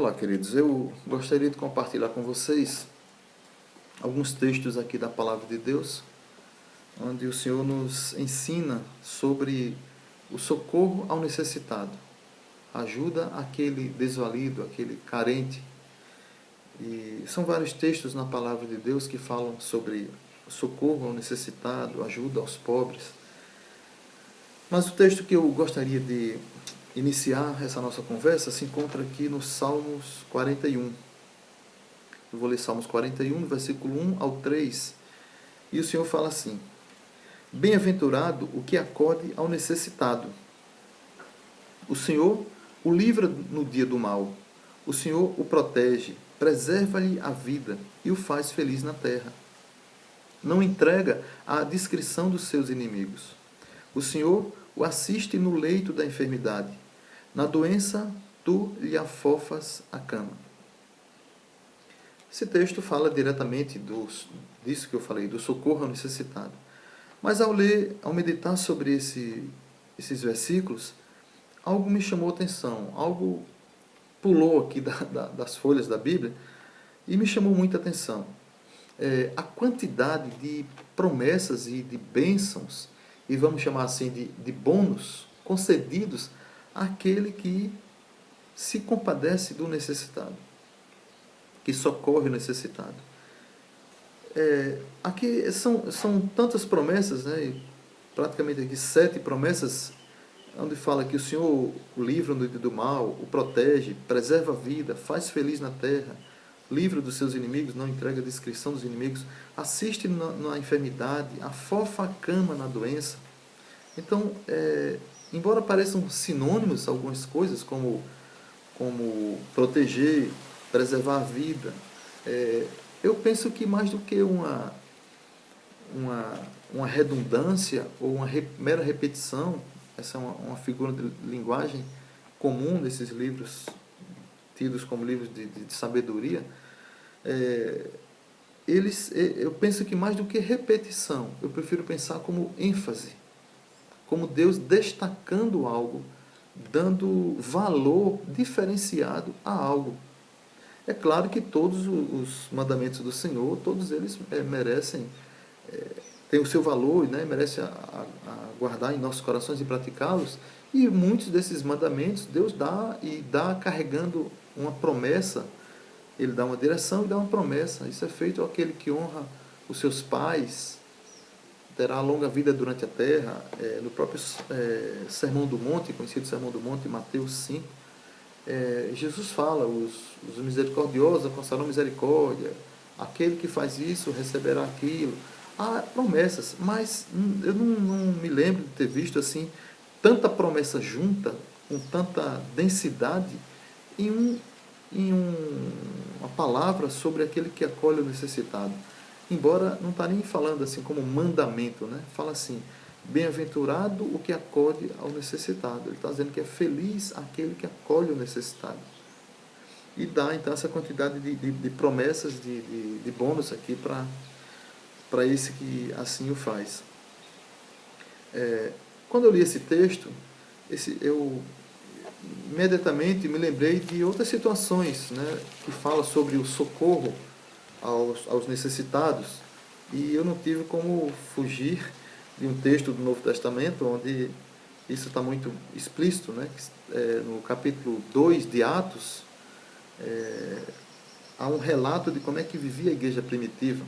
Olá, queridos. Eu gostaria de compartilhar com vocês alguns textos aqui da Palavra de Deus, onde o Senhor nos ensina sobre o socorro ao necessitado, ajuda aquele desvalido, aquele carente. E são vários textos na Palavra de Deus que falam sobre o socorro ao necessitado, ajuda aos pobres. Mas o texto que eu gostaria de iniciar essa nossa conversa se encontra aqui no Salmos 41. Eu vou ler Salmos 41, do versículo 1 ao 3. E o Senhor fala assim: Bem-aventurado o que acode ao necessitado. O Senhor o livra no dia do mal. O Senhor o protege, preserva-lhe a vida e o faz feliz na terra. Não entrega à discrição dos seus inimigos. O Senhor o assiste no leito da enfermidade. Na doença, tu lhe afofas a cama. Esse texto fala diretamente disso que eu falei, do socorro ao necessitado. Mas ao meditar sobre esses versículos, algo me chamou a atenção, algo pulou aqui das folhas da Bíblia e me chamou muita atenção. A quantidade de promessas e de bênçãos, e vamos chamar assim de bônus, concedidos àquele que se compadece do necessitado, que socorre o necessitado. Aqui são tantas promessas, né? Praticamente aqui 7 promessas, onde fala que o Senhor o livra no dia do mal, o protege, preserva a vida, faz feliz na terra, livra dos seus inimigos, não entrega a descrição dos inimigos, assiste na enfermidade, afofa a cama na doença. Então, embora pareçam sinônimos algumas coisas, como proteger, preservar a vida, eu penso que mais do que uma redundância ou uma mera repetição, essa é uma figura de linguagem comum desses livros, tidos como livros de sabedoria, eu penso que mais do que repetição, eu prefiro pensar como ênfase, como Deus destacando algo, dando valor diferenciado a algo. É claro que todos os mandamentos do Senhor, todos eles merecem, têm o seu valor, né? Merecem a guardar em nossos corações e praticá-los. E muitos desses mandamentos Deus dá carregando uma promessa. Ele dá uma direção e dá uma promessa. Isso é feito àquele que honra os seus pais, terá longa vida durante a terra. No próprio Sermão do Monte, conhecido Sermão do Monte, Mateus 5, Jesus fala: os misericordiosos alcançarão misericórdia, aquele que faz isso receberá aquilo. Há promessas, mas eu não me lembro de ter visto assim tanta promessa junta, com tanta densidade, em uma palavra sobre aquele que acolhe o necessitado. Embora não está nem falando assim como mandamento, né? Fala assim: bem-aventurado o que acode ao necessitado. Ele está dizendo que é feliz aquele que acolhe o necessitado. E dá então essa quantidade de promessas, de bônus aqui para esse que assim o faz. Quando eu li esse texto, eu imediatamente me lembrei de outras situações, né, que fala sobre o socorro aos necessitados, e eu não tive como fugir de um texto do Novo Testamento onde isso está muito explícito, né? No capítulo 2 de Atos, há um relato de como é que vivia a igreja primitiva.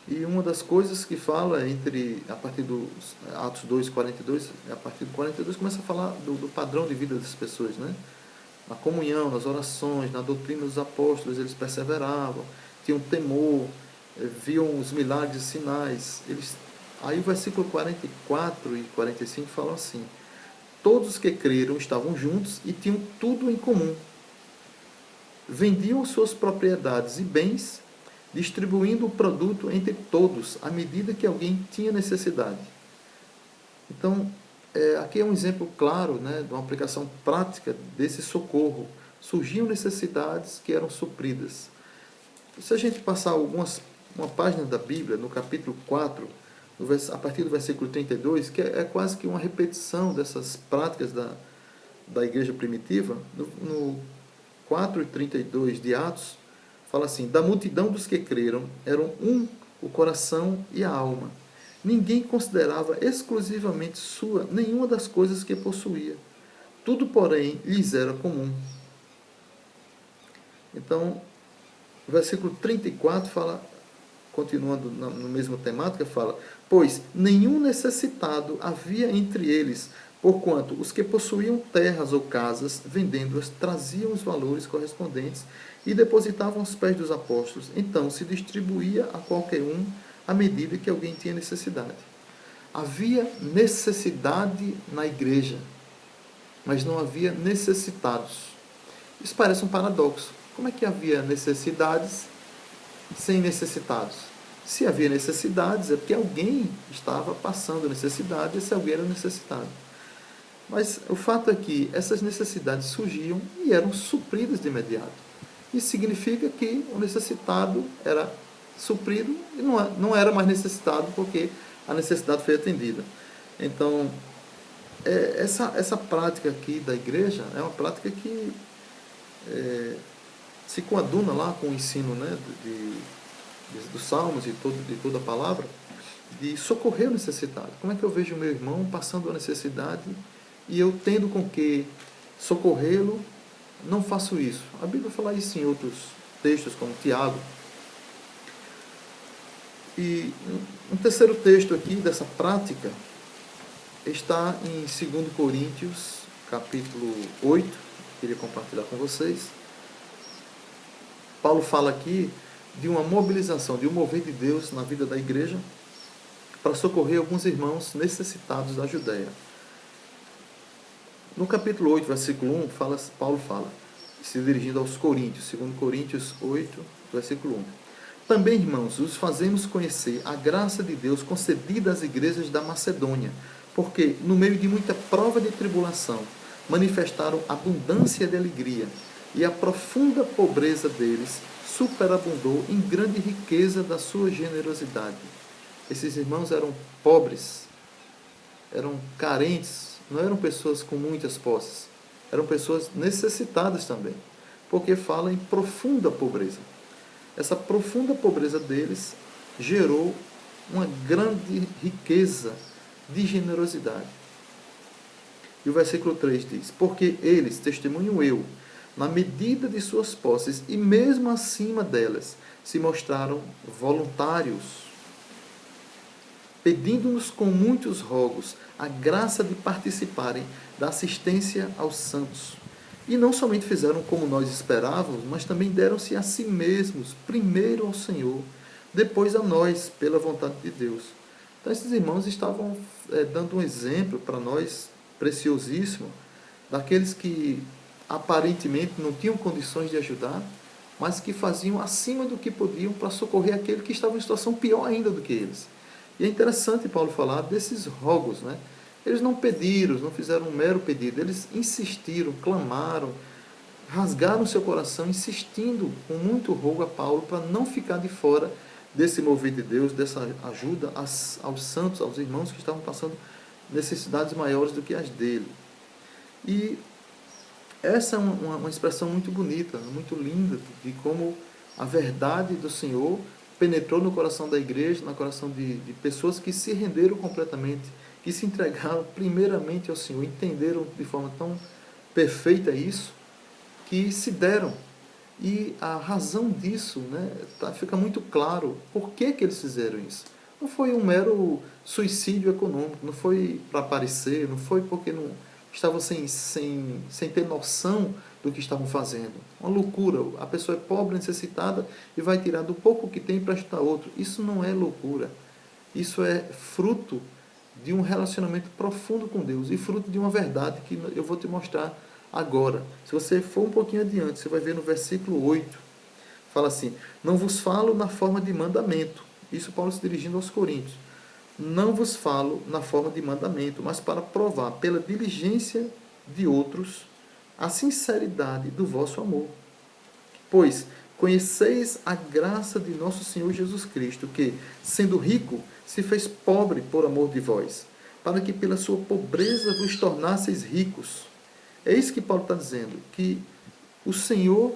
E uma das coisas que fala a partir do Atos 2, 42, a partir do 42 começa a falar do padrão de vida das pessoas, né? Na comunhão, nas orações, na doutrina dos apóstolos, eles perseveravam, tinham temor, viam os milagres e sinais. Aí o versículo 44 e 45 falam assim: todos os que creram estavam juntos e tinham tudo em comum. Vendiam suas propriedades e bens, distribuindo o produto entre todos, à medida que alguém tinha necessidade. Então, aqui é um exemplo claro, né, de uma aplicação prática desse socorro. Surgiam necessidades que eram supridas. Se a gente passar uma página da Bíblia, no capítulo 4, a partir do versículo 32, que é quase que uma repetição dessas práticas da igreja primitiva, no 4:32 de Atos, fala assim: da multidão dos que creram, eram um o coração e a alma. Ninguém considerava exclusivamente sua nenhuma das coisas que possuía. Tudo, porém, lhes era comum. Então, o versículo 34 fala, continuando na mesma temática, fala: pois nenhum necessitado havia entre eles, porquanto os que possuíam terras ou casas, vendendo-as, traziam os valores correspondentes e depositavam aos pés dos apóstolos. Então se distribuía a qualquer um à medida que alguém tinha necessidade. Havia necessidade na igreja, mas não havia necessitados. Isso parece um paradoxo. Como é que havia necessidades sem necessitados? Se havia necessidades, é porque alguém estava passando necessidade, e esse alguém era necessitado. Mas o fato é que essas necessidades surgiam e eram supridas de imediato. Isso significa que o necessitado era suprido e não era mais necessitado porque a necessidade foi atendida. Então, essa prática aqui da igreja é uma prática que se coaduna lá com o ensino, né, dos Salmos e de toda a palavra, de socorrer o necessitado. Como é que eu vejo o meu irmão passando a necessidade e eu tendo com que socorrê-lo, não faço isso? A Bíblia fala isso em outros textos, como Tiago. E um terceiro texto aqui dessa prática está em 2 Coríntios, capítulo 8, queria compartilhar com vocês. Paulo fala aqui de uma mobilização, de um mover de Deus na vida da igreja para socorrer alguns irmãos necessitados da Judéia. No capítulo 8, versículo 1, Paulo fala, se dirigindo aos Coríntios, 2 Coríntios 8, versículo 1. Também, irmãos, os fazemos conhecer a graça de Deus concedida às igrejas da Macedônia, porque, no meio de muita prova de tribulação, manifestaram abundância de alegria, e a profunda pobreza deles superabundou em grande riqueza da sua generosidade. Esses irmãos eram pobres, eram carentes, não eram pessoas com muitas posses, eram pessoas necessitadas também, porque fala em profunda pobreza. Essa profunda pobreza deles gerou uma grande riqueza de generosidade. E o versículo 3 diz: porque eles, testemunho eu, na medida de suas posses e mesmo acima delas, se mostraram voluntários, pedindo-nos com muitos rogos a graça de participarem da assistência aos santos. E não somente fizeram como nós esperávamos, mas também deram-se a si mesmos, primeiro ao Senhor, depois a nós, pela vontade de Deus. Então esses irmãos estavam dando um exemplo para nós, preciosíssimo, daqueles que aparentemente não tinham condições de ajudar, mas que faziam acima do que podiam para socorrer aquele que estava em situação pior ainda do que eles. E é interessante Paulo falar desses rogos, né? Eles não pediram, não fizeram um mero pedido, eles insistiram, clamaram, rasgaram seu coração, insistindo com muito rogo a Paulo para não ficar de fora desse mover de Deus, dessa ajuda aos santos, aos irmãos que estavam passando necessidades maiores do que as dele. E essa é uma expressão muito bonita, muito linda, de como a verdade do Senhor penetrou no coração da igreja, no coração de pessoas que se renderam completamente, que se entregaram primeiramente ao Senhor, entenderam de forma tão perfeita isso, que se deram. E a razão disso, né, fica muito claro por que eles fizeram isso. Não foi um mero suicídio econômico, não foi para aparecer, não foi porque não estavam sem ter noção do que estavam fazendo. Uma loucura. A pessoa é pobre, necessitada e vai tirar do pouco que tem para ajudar outro. Isso não é loucura. Isso é fruto de um relacionamento profundo com Deus e fruto de uma verdade que eu vou te mostrar agora. Se você for um pouquinho adiante, você vai ver no versículo 8, fala assim: não vos falo na forma de mandamento. Isso Paulo se dirigindo aos Coríntios. Não vos falo na forma de mandamento, mas para provar pela diligência de outros a sinceridade do vosso amor. Pois conheceis a graça de nosso Senhor Jesus Cristo, que, sendo rico, se fez pobre por amor de vós, para que pela sua pobreza vos tornasseis ricos. É isso que Paulo está dizendo, que O Senhor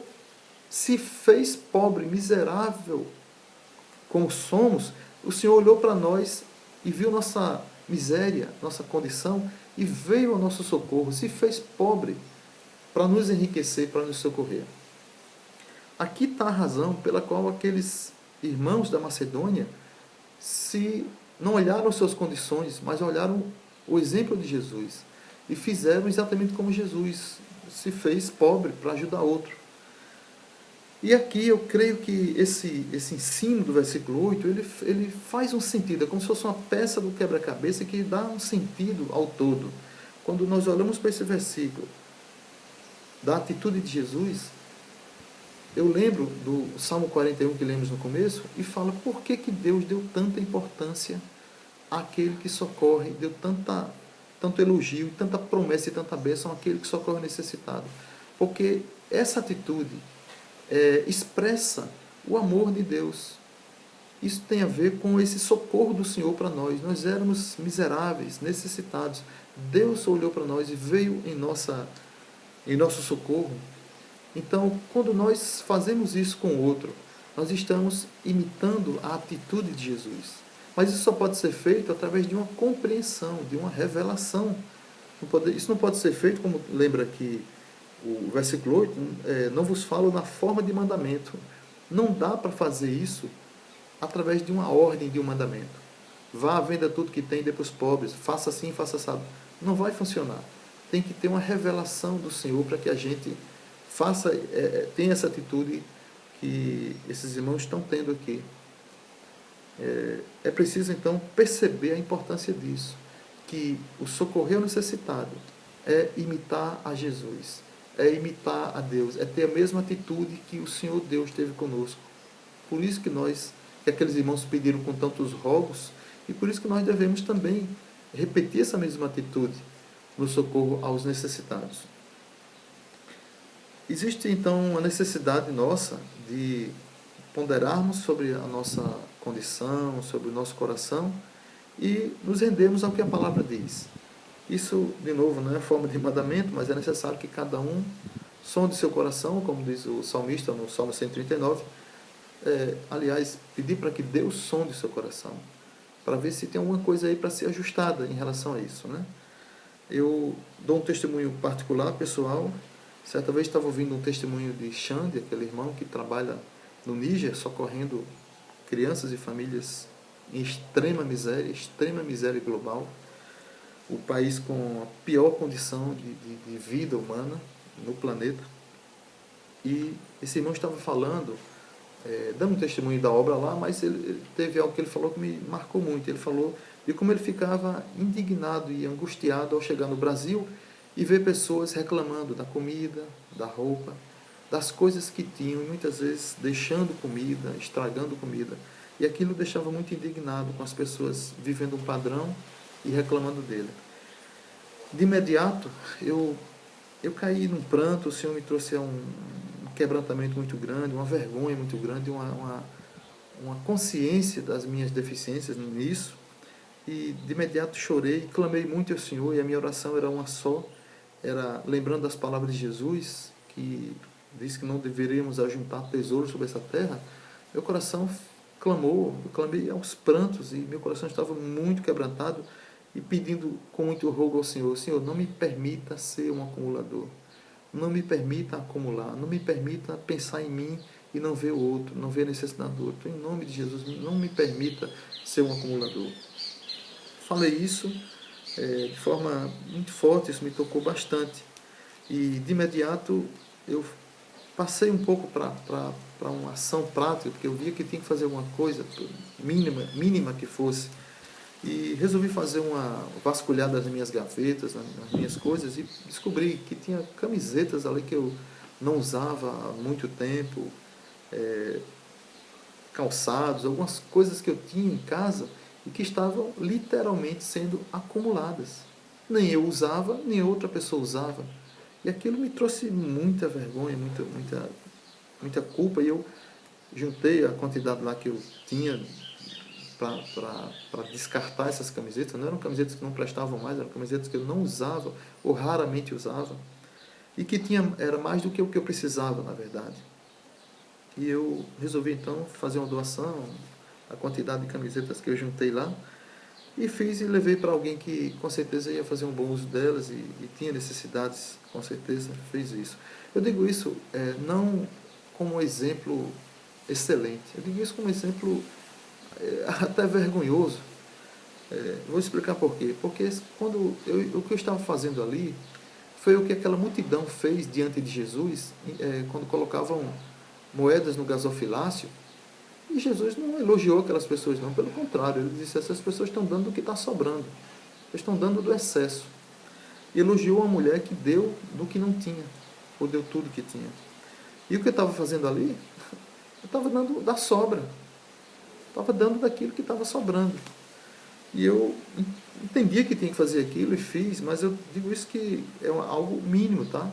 se fez pobre, miserável, como somos. O Senhor olhou para nós e viu nossa miséria, nossa condição, e veio ao nosso socorro, se fez pobre para nos enriquecer, para nos socorrer. Aqui está a razão pela qual aqueles irmãos da Macedônia se não olharam suas condições, mas olharam o exemplo de Jesus e fizeram exatamente como Jesus se fez pobre para ajudar outro. E aqui eu creio que esse ensino do versículo 8, ele faz um sentido, é como se fosse uma peça do quebra-cabeça que dá um sentido ao todo. Quando nós olhamos para esse versículo, da atitude de Jesus, eu lembro do Salmo 41 que lemos no começo, e fala por que Deus deu tanta importância àquele que socorre, deu tanto elogio, tanta promessa e tanta bênção àquele que socorre o necessitado. Porque essa atitude expressa o amor de Deus. Isso tem a ver com esse socorro do Senhor para nós. Nós éramos miseráveis, necessitados. Deus olhou para nós e veio em nosso socorro. Então, quando nós fazemos isso com o outro, nós estamos imitando a atitude de Jesus. Mas isso só pode ser feito através de uma compreensão, de uma revelação. Isso não pode ser feito, como lembra aqui o versículo 8, não vos falo na forma de mandamento. Não dá para fazer isso através de uma ordem, de um mandamento. Vá, venda tudo que tem, dê para os pobres, faça assim, faça assado. Não vai funcionar. Tem que ter uma revelação do Senhor para que a gente tenha essa atitude que esses irmãos estão tendo aqui. É preciso, então, perceber a importância disso, que o socorrer o necessitado é imitar a Jesus, é imitar a Deus, é ter a mesma atitude que o Senhor Deus teve conosco. Por isso que aqueles irmãos pediram com tantos rogos, e por isso que nós devemos também repetir essa mesma atitude no socorro aos necessitados. Existe, então, a necessidade nossa de ponderarmos sobre a nossa condição, sobre o nosso coração e nos rendermos ao que a palavra diz. Isso, de novo, não é forma de mandamento, mas é necessário que cada um sonde seu coração, como diz o salmista no Salmo 139. Aliás, pedir para que Deus sonde seu coração, para ver se tem alguma coisa aí para ser ajustada em relação a isso, né? Eu dou um testemunho particular, pessoal. Certa vez estava ouvindo um testemunho de Xande, aquele irmão que trabalha no Níger, socorrendo crianças e famílias em extrema miséria global, o país com a pior condição de vida humana no planeta. E esse irmão estava falando, dando um testemunho da obra lá, mas ele teve algo que ele falou que me marcou muito. Ele falou de como ele ficava indignado e angustiado ao chegar no Brasil e ver pessoas reclamando da comida, da roupa, das coisas que tinham, e muitas vezes deixando comida, estragando comida. E aquilo deixava muito indignado com as pessoas vivendo um padrão e reclamando dele. De imediato, eu caí num pranto, o Senhor me trouxe a um quebrantamento muito grande, uma vergonha muito grande, uma consciência das minhas deficiências nisso. E de imediato chorei, clamei muito ao Senhor, e a minha oração era uma só, era lembrando das palavras de Jesus, que diz que não deveríamos ajuntar tesouros sobre essa terra. Meu coração clamou, eu clamei aos prantos, e meu coração estava muito quebrantado, e pedindo com muito rogo ao Senhor: Senhor, não me permita ser um acumulador, não me permita acumular, não me permita pensar em mim e não ver o outro, não ver a necessidade do outro. Em nome de Jesus, não me permita ser um acumulador. Falei isso de forma muito forte, isso me tocou bastante. E de imediato eu passei um pouco para uma ação prática, porque eu via que tinha que fazer alguma coisa, mínima que fosse. E resolvi fazer uma vasculhada nas minhas gavetas, nas minhas coisas, e descobri que tinha camisetas ali que eu não usava há muito tempo, calçados, algumas coisas que eu tinha em casa e que estavam literalmente sendo acumuladas. Nem eu usava, nem outra pessoa usava. E aquilo me trouxe muita vergonha, muita culpa, e eu juntei a quantidade lá que eu tinha para descartar essas camisetas. Não eram camisetas que não prestavam mais, eram camisetas que eu não usava ou raramente usava. e que era mais do que o que eu precisava, na verdade. E eu resolvi então fazer uma doação, a quantidade de camisetas que eu juntei lá, e fiz e levei para alguém que com certeza ia fazer um bom uso delas e tinha necessidades, com certeza fez isso. Eu digo isso não como um exemplo excelente, eu digo isso como um exemplo até vergonhoso. Vou explicar por quê. Porque o que eu estava fazendo ali foi o que aquela multidão fez diante de Jesus, quando colocavam moedas no gasofilácio, e Jesus não elogiou aquelas pessoas, não, pelo contrário, ele disse: essas pessoas estão dando do que está sobrando, eles estão dando do excesso. E elogiou uma mulher que deu do que não tinha, ou deu tudo que tinha. E o que eu estava fazendo ali? Eu estava dando da sobra, estava dando daquilo que estava sobrando. E eu entendia que tinha que fazer aquilo e fiz, mas eu digo isso que é algo mínimo, tá?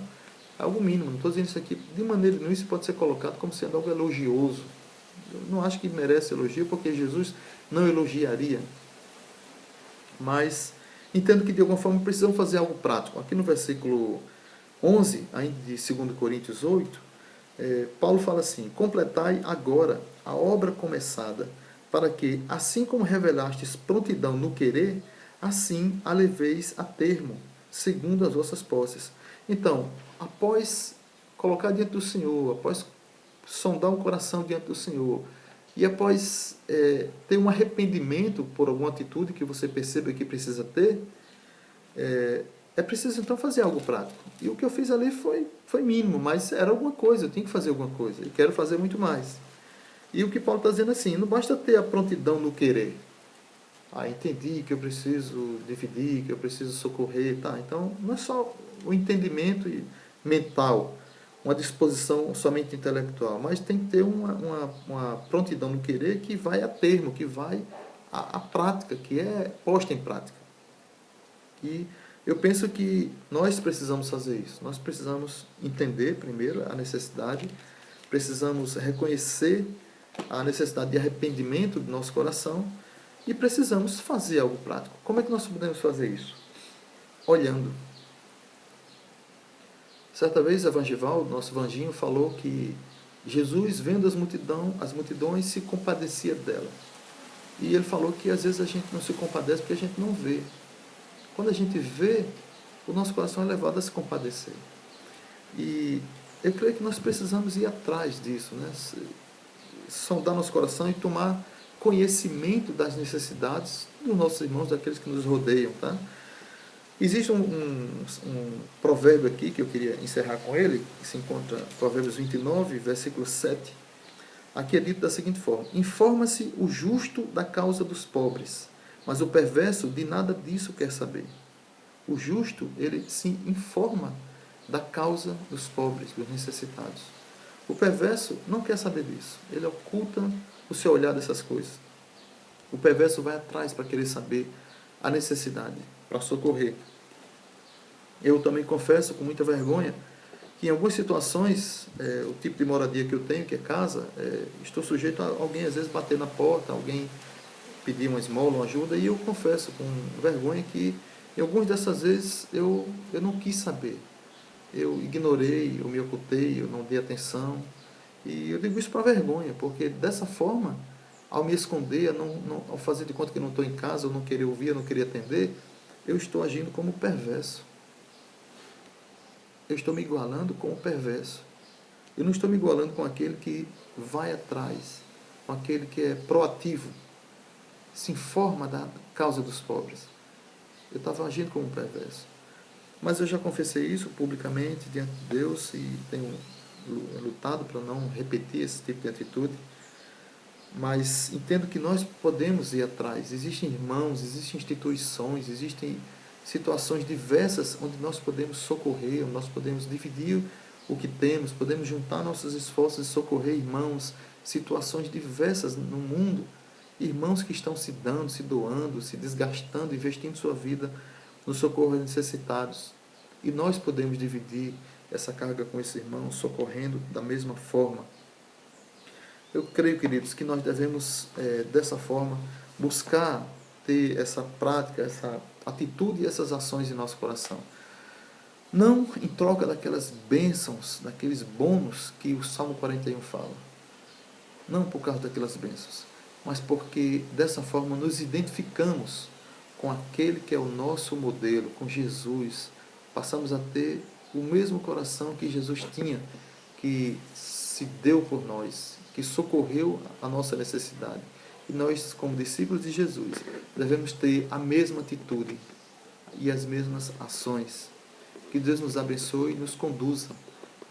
Algo mínimo, não estou dizendo isso aqui de maneira nenhuma, isso pode ser colocado como sendo algo elogioso. Eu não acho que merece elogio, porque Jesus não elogiaria. Mas entendo que de alguma forma precisamos fazer algo prático. Aqui no versículo 11, ainda de 2 Coríntios 8, Paulo fala assim: completai agora a obra começada, para que, assim como revelastes prontidão no querer, assim a leveis a termo, segundo as vossas posses. Então, após colocar diante do Senhor, após sondar o coração diante do Senhor, e após ter um arrependimento por alguma atitude que você perceba que precisa ter, é preciso então fazer algo prático. E o que eu fiz ali foi mínimo, mas era alguma coisa, eu tinha que fazer alguma coisa, e quero fazer muito mais. E o que Paulo está dizendo assim, não basta ter a prontidão no querer. Entendi que eu preciso dividir, que eu preciso socorrer, tá? Então, não é só o entendimento mental, uma disposição somente intelectual, mas tem que ter uma prontidão no querer que vai a termo, que vai à prática, que é posta em prática. E eu penso que nós precisamos fazer isso. Nós precisamos entender, primeiro, a necessidade, precisamos reconhecer a necessidade de arrependimento do nosso coração e precisamos fazer algo prático. Como é que nós podemos fazer isso? Olhando. Certa vez, Evangival, nosso Vanginho, falou que Jesus, vendo as multidões, se compadecia dela. E ele falou que às vezes a gente não se compadece porque a gente não vê. Quando a gente vê, o nosso coração é levado a se compadecer. E eu creio que nós precisamos ir atrás disso, né? Sondar nosso coração e tomar conhecimento das necessidades dos nossos irmãos, daqueles que nos rodeiam, tá? Existe um provérbio aqui que eu queria encerrar com ele, que se encontra em Provérbios 29, versículo 7. Aqui é dito da seguinte forma: informa-se o justo da causa dos pobres, mas o perverso de nada disso quer saber. O justo, ele se informa da causa dos pobres, dos necessitados. O perverso não quer saber disso. Ele oculta o seu olhar dessas coisas. O perverso vai atrás para querer saber a necessidade, para socorrer. Eu também confesso com muita vergonha que em algumas situações, o tipo de moradia que eu tenho, que é casa, estou sujeito a alguém às vezes bater na porta, alguém pedir uma esmola, uma ajuda, e eu confesso com vergonha que em algumas dessas vezes eu não quis saber. Eu ignorei, eu me ocultei, eu não dei atenção. E eu digo isso para vergonha, porque dessa forma, ao me esconder, ao fazer de conta que não estou em casa, eu não querer ouvir, eu não querer atender, eu estou agindo como perverso. Eu estou me igualando com o perverso. Eu não estou me igualando com aquele que vai atrás, com aquele que é proativo, se informa da causa dos pobres. Eu estava agindo como um perverso. Mas eu já confessei isso publicamente diante de Deus e tenho lutado para não repetir esse tipo de atitude. Mas entendo que nós podemos ir atrás. Existem irmãos, existem instituições, existem situações diversas onde nós podemos socorrer, onde nós podemos dividir o que temos, podemos juntar nossos esforços e socorrer irmãos, situações diversas no mundo, irmãos que estão se dando, se doando, se desgastando, investindo sua vida no socorro aos necessitados. E nós podemos dividir essa carga com esses irmãos, socorrendo da mesma forma. Eu creio, queridos, que nós devemos, dessa forma, buscar ter essa prática, essa atitude e essas ações em nosso coração. Não em troca daquelas bênçãos, daqueles bônus que o Salmo 41 fala. Não por causa daquelas bênçãos, mas porque dessa forma nos identificamos com aquele que é o nosso modelo, com Jesus. Passamos a ter o mesmo coração que Jesus tinha, que se deu por nós, que socorreu a nossa necessidade. E nós, como discípulos de Jesus, devemos ter a mesma atitude e as mesmas ações. Que Deus nos abençoe e nos conduza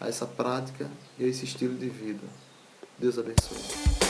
a essa prática e a esse estilo de vida. Deus abençoe.